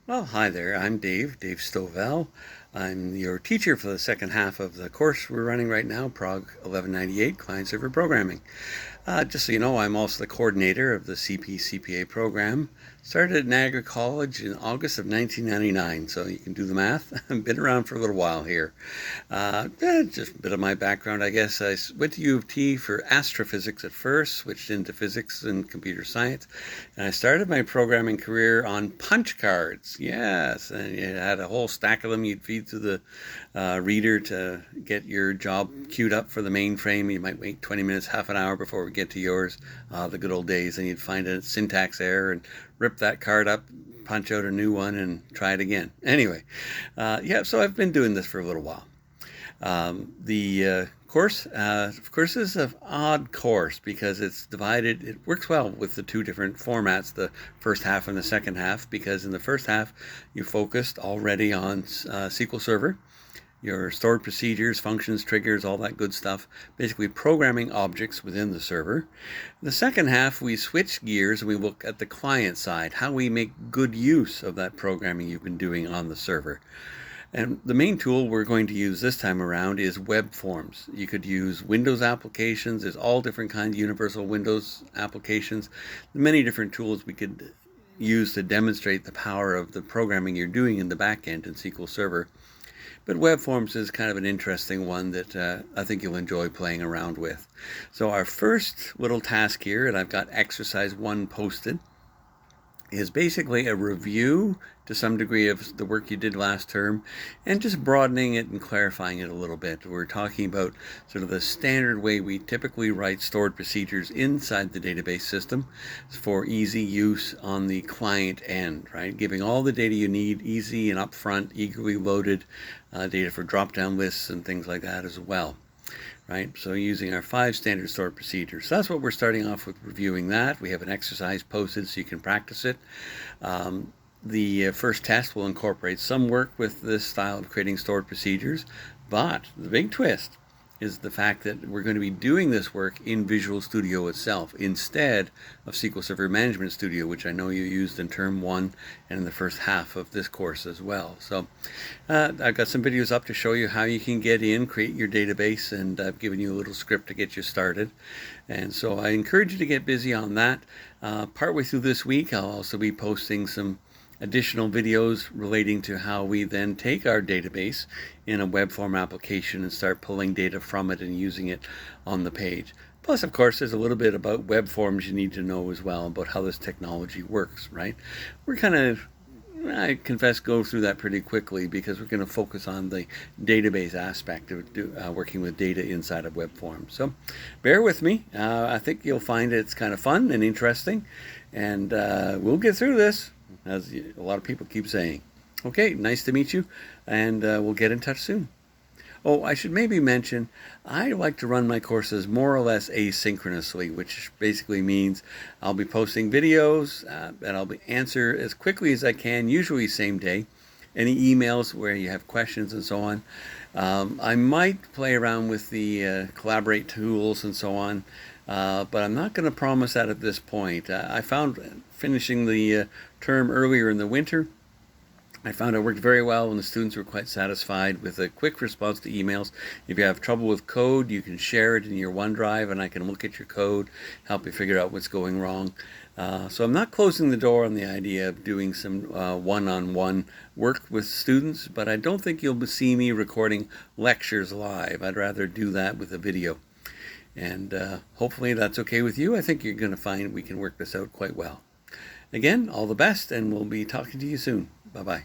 Well, hi there. I'm Dave Stovell. I'm your teacher for the second half of the course we're running right now, PROG1198, Client-Server Programming. Just so you know, I'm also the coordinator of the CP/CPA program. Started at Niagara College in August of 1999, so you can do the math. I've been around for a little while here. Just a bit of my background, I guess. I went to U of T for astrophysics at first, switched into physics and computer science, and I started my programming career on punch cards. Yes, and you had a whole stack of them you'd feed to the reader to get your job queued up for the mainframe. You might wait 20 minutes, half an hour before we get to yours. The good old days, and you'd find a syntax error and rip that card up, punch out a new one, and try it again. Anyway, yeah, so I've been doing this for a little while. The course, of course, is an odd course because it's divided. It works well with the two different formats, the first half and the second half, because in the first half, you focused already on SQL Server, your stored procedures, functions, triggers, all that good stuff, basically programming objects within the server. The second half, we switch gears and we look at the client side, how we make good use of that programming you've been doing on the server. And the main tool we're going to use this time around is web forms. You could use Windows applications. There's all different kinds of universal Windows applications. Many different tools we could use to demonstrate the power of the programming you're doing in the back end in SQL Server. But web forms is kind of an interesting one that I think you'll enjoy playing around with. So our first little task here, and I've got exercise 1 posted, is basically a review to some degree of the work you did last term and just broadening it and clarifying it a little bit. We're talking about sort of the standard way we typically write stored procedures inside the database system for easy use on the client end, right? Giving all the data you need, easy and upfront, eagerly loaded data for drop-down lists and things like that as well. Right, so using our 5 standard stored procedures. So that's what we're starting off with, reviewing that. We have an exercise posted so you can practice it. The first test will incorporate some work with this style of creating stored procedures, but the big twist is the fact that we're going to be doing this work in Visual Studio itself instead of SQL Server Management Studio, which I know you used in Term 1 and in the first half of this course as well. So I've got some videos up to show you how you can get in, create your database, and I've given you a little script to get you started. And so I encourage you to get busy on that. Partway through this week, I'll also be posting some additional videos relating to how we then take our database in a web form application and start pulling data from it and using it on the page. Plus, of course, there's a little bit about web forms you need to know as well, about how this technology works, right? We're kind of, I confess, go through that pretty quickly because we're going to focus on the database aspect of working with data inside of web forms. So bear with me. I think you'll find it's kind of fun and interesting, and we'll get through this, as a lot of people keep saying. Okay, nice to meet you, and we'll get in touch soon. Oh, I should maybe mention, I like to run my courses more or less asynchronously, which basically means I'll be posting videos and I'll answer as quickly as I can, usually same day, any emails where you have questions and so on. I might play around with the collaborate tools and so on, but I'm not going to promise that at this point. I found finishing the term earlier in the winter, I found it worked very well and the students were quite satisfied with a quick response to emails. If you have trouble with code, you can share it in your OneDrive and I can look at your code, help you figure out what's going wrong. So I'm not closing the door on the idea of doing some one-on-one work with students, but I don't think you'll see me recording lectures live. I'd rather do that with a video. And hopefully that's okay with you. I think you're going to find we can work this out quite well. Again, all the best, and we'll be talking to you soon. Bye-bye.